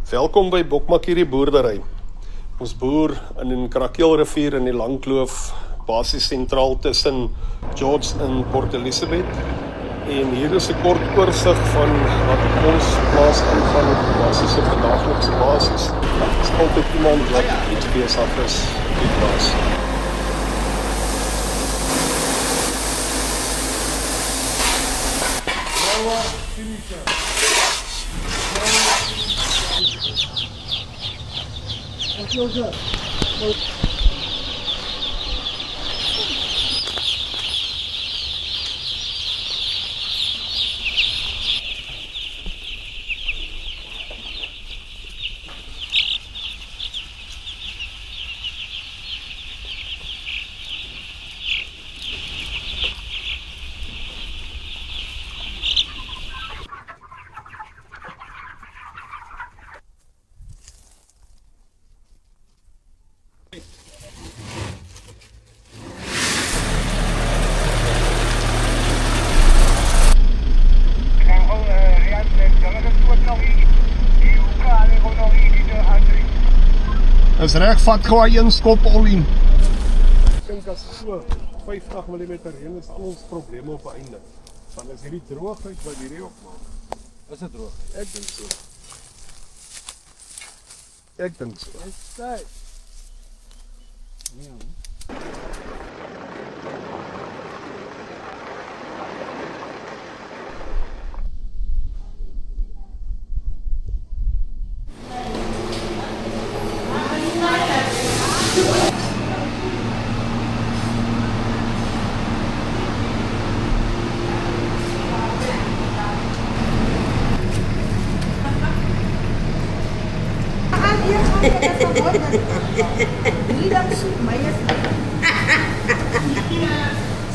Welkom by Bokmakierie boerdery. Ons boer in die Krakeelrivier in die Langkloof, basies sentraal tussen George en Port Elizabeth. En hier is 'n kort oorsig van wat op ons plaas aangaan, basies op 'n daaglikse basis. Daar is altyd iemand wat iets besig is op die plaas. Is reg, vat gou een skop olie. Ek dink as so 50 mm reën is al ons probleme op die einde. Want as hierdie droogheid wat hierdie opmaak. Is dit droog? Ek dink so. Ek dink so.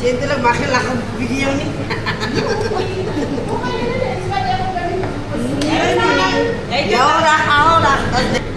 Siyempre mag je lachen op video niet. Ja, ahora.